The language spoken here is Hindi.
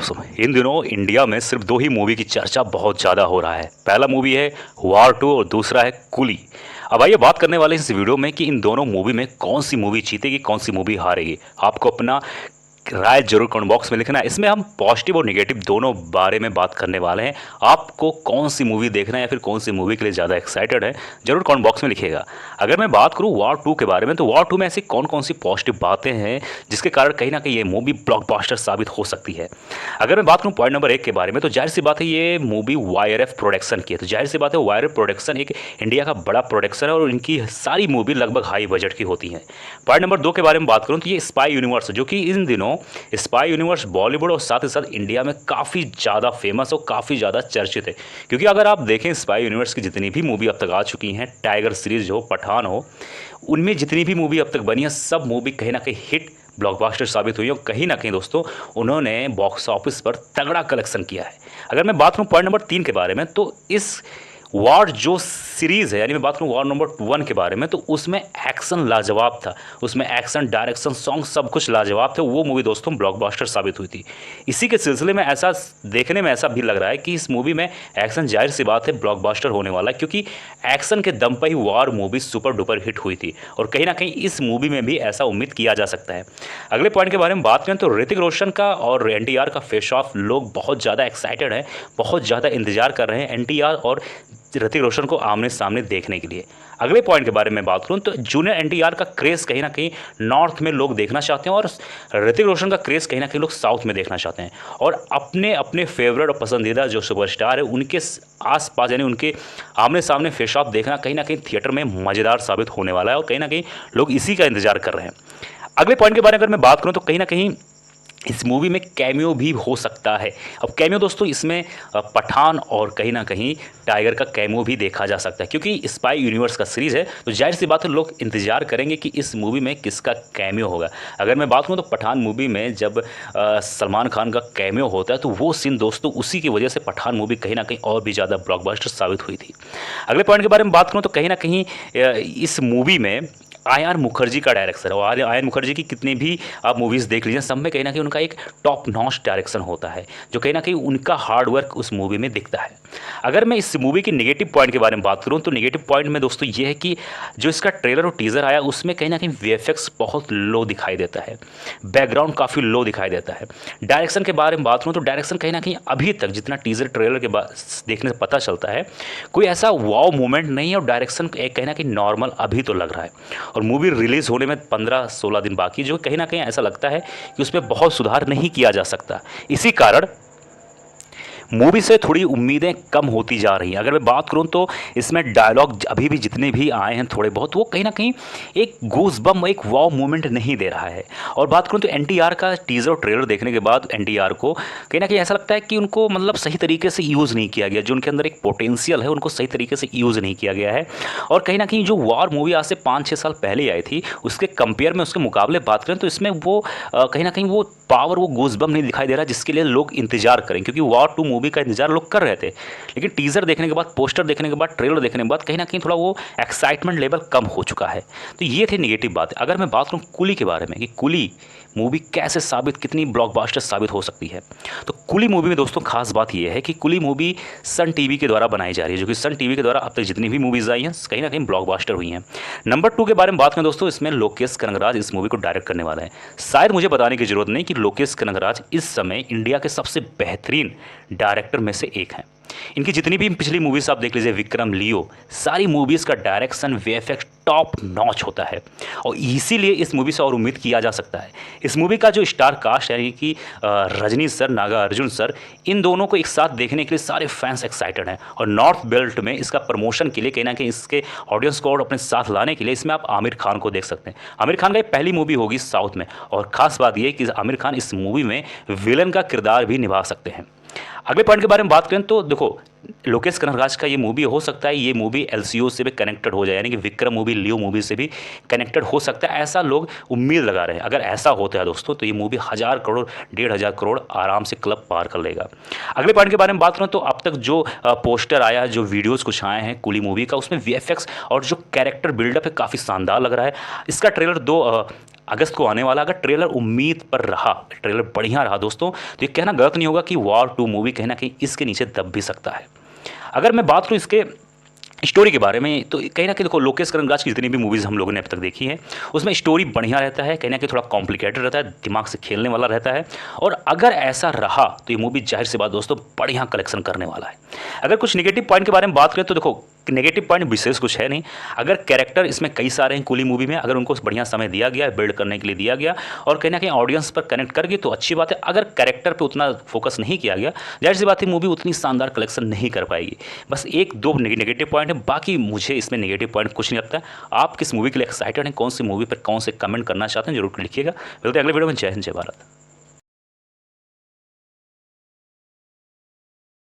दोस्तों, इन दिनों इंडिया में सिर्फ दो ही मूवी की चर्चा बहुत ज़्यादा हो रहा है। पहला मूवी है वार 2 और दूसरा है कूली। अब आइए बात करने वाले हैं इस वीडियो में कि इन दोनों मूवी में कौन सी मूवी जीतेगी, कौन सी मूवी हारेगी। आपको अपना राय जरूर कमेंट बॉक्स में लिखना है। इसमें हम पॉजिटिव और नेगेटिव दोनों बारे में बात करने वाले हैं। आपको कौन सी मूवी देखना है या फिर कौन सी मूवी के लिए ज़्यादा एक्साइटेड है, जरूर कमेंट बॉक्स में लिखिएगा। अगर मैं बात करूं वार 2 के बारे में, तो वार 2 में ऐसी कौन कौन सी पॉजिटिव बातें हैं जिसके कारण कहीं ना कहीं ये मूवी ब्लॉकबस्टर साबित हो सकती है। अगर मैं बात करूं पॉइंट नंबर 1 के बारे में, तो जाहिर सी बात है ये मूवी YRF प्रोडक्शन की है। तो जाहिर सी बात है YRF प्रोडक्शन एक इंडिया का बड़ा प्रोडक्शन है और इनकी सारी मूवी लगभग हाई बजट की होती हैं। पॉइंट नंबर 2 के बारे में बात करूं तो ये स्पाई यूनिवर्स, जो कि इन दिनों स्पाई यूनिवर्स बॉलीवुड और साथ ही साथ इंडिया में काफ़ी ज़्यादा फेमस और काफ़ी ज़्यादा चर्चित है। क्योंकि अगर आप देखें स्पाई यूनिवर्स की जितनी भी मूवी अब तक आ चुकी हैं, टाइगर सीरीज हो, पठान हो, उनमें जितनी भी मूवी अब तक बनी है, सब मूवी कहीं ना कहीं हिट ब्लॉकबस्टर साबित हुई और कहीं ना कहीं दोस्तों उन्होंने बॉक्स ऑफिस पर तगड़ा कलेक्शन किया है। अगर मैं बात करूं पॉइंट नंबर 3 के बारे में, तो इस वार जो सीरीज़ है, यानी मैं बात करूँ वार नंबर 1 के बारे में, तो उसमें एक्शन लाजवाब था। उसमें एक्शन, डायरेक्शन, सॉन्ग सब कुछ लाजवाब थे। वो मूवी दोस्तों ब्लॉकबस्टर साबित हुई थी। इसी के सिलसिले में ऐसा देखने में ऐसा भी लग रहा है कि इस मूवी में एक्शन जाहिर सी बात है ब्लॉकबस्टर होने वाला है, क्योंकि एक्शन के दम पर ही वार मूवी सुपर डुपर हिट हुई थी और कहीं ना कहीं इस मूवी में भी ऐसा उम्मीद किया जा सकता है। अगले पॉइंट के बारे में बात करें तो ऋतिक रोशन का और NTR का फेस ऑफ लोग बहुत ज़्यादा एक्साइटेड हैं, बहुत ज़्यादा इंतजार कर रहे हैं NTR और ऋतिक रोशन को आमने सामने देखने के लिए। अगले पॉइंट के बारे में बात करूं तो जूनियर NTR का क्रेज़ कहीं ना कहीं नॉर्थ में लोग देखना चाहते हैं और ऋतिक रोशन का क्रेज़ कहीं ना कहीं लोग साउथ में देखना चाहते हैं। और अपने अपने फेवरेट और पसंदीदा जो सुपरस्टार है उनके आसपास, यानी उनके आमने सामने फेस ऑफ देखना कहीं ना कहीं थिएटर में मज़ेदार साबित होने वाला है और कहीं ना कहीं लोग इसी का इंतजार कर रहे हैं। अगले पॉइंट के बारे में अगर मैं बात करूँ तो कहीं ना कहीं इस मूवी में कैमियो भी हो सकता है। अब कैमियो दोस्तों इसमें पठान और कहीं ना कहीं टाइगर का कैमियो भी देखा जा सकता है, क्योंकि स्पाई यूनिवर्स का सीरीज़ है। तो जाहिर सी बात है लोग इंतजार करेंगे कि इस मूवी में किसका कैमियो होगा। अगर मैं बात करूँ तो पठान मूवी में जब सलमान खान का कैमियो होता है, तो वो सीन दोस्तों उसी की वजह से पठान मूवी कहीं ना कहीं और भी ज़्यादा ब्लॉकबस्टर साबित हुई थी। अगले पॉइंट के बारे में बात करूँ तो कहीं ना कहीं इस मूवी में आयन मुखर्जी का डायरेक्शन है। और आयन मुखर्जी की कितनी भी आप मूवीज़ देख लीजिए, सब में कहीं ना कहीं उनका एक टॉप नॉच डायरेक्शन होता है, जो कहीं ना कहीं उनका हार्ड वर्क उस मूवी में दिखता है। अगर मैं इस मूवी की नेगेटिव पॉइंट के बारे में बात करूं तो नेगेटिव पॉइंट में दोस्तों ये है कि जो इसका ट्रेलर और टीज़र आया उसमें कहीं ना कहीं VFX बहुत लो दिखाई देता है, बैकग्राउंड काफ़ी लो दिखाई देता है। डायरेक्शन के बारे में बात करूँ तो डायरेक्शन कहीं ना कहीं अभी तक जितना टीज़र ट्रेलर के बाद देखने से पता चलता है, कोई ऐसा वाव मूवमेंट नहीं है और डायरेक्शन कहीं ना कहीं नॉर्मल अभी तो लग रहा है। और मूवी रिलीज़ होने में 15-16 दिन बाकी, जो कहीं ना कहीं ऐसा लगता है कि उसमें बहुत सुधार नहीं किया जा सकता। इसी कारण मूवी से थोड़ी उम्मीदें कम होती जा रही हैं। अगर मैं बात करूं तो इसमें डायलॉग अभी भी जितने भी आए हैं थोड़े बहुत, वो कहीं ना कहीं एक गूज़बम्प, एक वाव मोमेंट नहीं दे रहा है। और बात करूं तो NTR का टीज़र और ट्रेलर देखने के बाद NTR को कहीं ना कहीं ऐसा लगता है कि उनको मतलब सही तरीके से यूज़ नहीं किया गया। जो उनके अंदर एक पोटेंशियल है उनको सही तरीके से यूज़ नहीं किया गया है। और कहीं ना कहीं जो वार मूवी आज से 5-6 साल पहले आई थी, उसके कंपेयर में, उसके मुकाबले बात करें तो इसमें वो कहीं ना कहीं वो पावर, वो गूज़बम्प नहीं दिखाई दे रहा जिसके लिए लोग इंतजार करें। क्योंकि वार 2 मूवी का इंतजार लोग कर रहे थे, लेकिन टीज़र देखने के बाद, पोस्टर देखने के बाद, ट्रेलर देखने के बाद कहीं ना कहीं थोड़ा वो एक्साइटमेंट लेवल कम हो चुका है। तो ये थे नेगेटिव बातें। अगर मैं बात करूँ कूली के बारे में कि कूली मूवी कैसे साबित, कितनी ब्लॉकबस्टर साबित हो सकती है, तो कूली मूवी में दोस्तों खास बात यह है कि कूली मूवी सन टीवी के द्वारा बनाई जा रही है, जो कि सन टीवी के द्वारा अब तक जितनी भी मूवीज़ आई हैं कहीं ना कहीं ब्लॉकबस्टर हुई हैं। नंबर 2 के बारे में बात करें दोस्तों, इसमें लोकेश कनगराज इस मूवी को डायरेक्ट करने वाला है। शायद मुझे बताने की जरूरत नहीं कि लोकेश कनगराज इस समय इंडिया के सबसे बेहतरीन डायरेक्टर में से एक हैं। इनकी जितनी भी पिछली मूवीज़ आप देख लीजिए, विक्रम, लियो, सारी मूवीज़ का डायरेक्शन, VFX टॉप नॉच होता है और इसीलिए इस मूवी से और उम्मीद किया जा सकता है। इस मूवी का जो स्टार कास्ट यानी कि रजनी सर, नागार्जुन सर, इन दोनों को एक साथ देखने के लिए सारे फैंस एक्साइटेड हैं। और नॉर्थ बेल्ट में इसका प्रमोशन के लिए कहीं ना कहीं इसके ऑडियंस को और अपने साथ लाने के लिए इसमें आप आमिर खान को देख सकते हैं। आमिर खान का ये पहली मूवी होगी साउथ में और ख़ास बात यह कि आमिर खान इस मूवी में विलन का किरदार भी निभा सकते हैं। अगले पॉइंट के बारे में बात करें तो देखो, लोकेश कनगराज का ये मूवी हो सकता है, ये मूवी LCO से भी कनेक्टेड हो जाए, यानी कि विक्रम मूवी, लियो मूवी से भी कनेक्टेड हो सकता है, ऐसा लोग उम्मीद लगा रहे हैं। अगर ऐसा होता है दोस्तों तो ये मूवी 1000 करोड़, 1500 करोड़ आराम से क्लब पार कर लेगा। अगले पॉइंट के बारे में बात करूँ तो अब तक जो पोस्टर आया, जो वीडियोज़ कुछ आए हैं कूली मूवी का, उसमें VFX और जो कैरेक्टर बिल्डअप है काफ़ी शानदार लग रहा है। इसका ट्रेलर 2 अगस्त को आने वाला। अगर ट्रेलर उम्मीद पर रहा, ट्रेलर बढ़िया रहा दोस्तों, तो ये कहना गलत नहीं होगा कि वॉर 2 मूवी कहीं ना कहीं इसके नीचे दब भी सकता है। अगर मैं बात करूँ इसके स्टोरी के बारे में, तो कहीं ना कहीं देखो लोकेश कनगराज की जितनी भी मूवीज़ हम लोगों ने अब तक देखी हैं उसमें स्टोरी बढ़िया रहता है, कहीं ना कहीं थोड़ा कॉम्प्लिकेटेड रहता है, दिमाग से खेलने वाला रहता है। और अगर ऐसा रहा तो ये मूवी जाहिर सी बात दोस्तों बढ़िया कलेक्शन करने वाला है। अगर कुछ नेगेटिव पॉइंट के बारे में बात करें तो देखो नेगेटिव पॉइंट विशेष कुछ है नहीं। अगर कैरेक्टर इसमें कई सारे हैं कुली मूवी में, अगर उनको बढ़िया समय दिया गया, बिल्ड करने के लिए दिया गया और कहीं ना कहीं ऑडियंस पर कनेक्ट कर गई तो अच्छी बात है। अगर कैरेक्टर पे उतना फोकस नहीं किया गया, जाहिर सी बात है मूवी उतनी शानदार कलेक्शन नहीं कर पाएगी। बस एक दो नेगेटिव पॉइंट है, बाकी मुझे इसमें नेगेटिव पॉइंट कुछ नहीं लगता है। आप किस मूवी के लिए एक्साइटेड हैं, कौन सी मूवी पर कौन से कमेंट करना चाहते हैं जरूर लिखिएगा। मिलते हैं अगले वीडियो में। जय हिंद, जय भारत।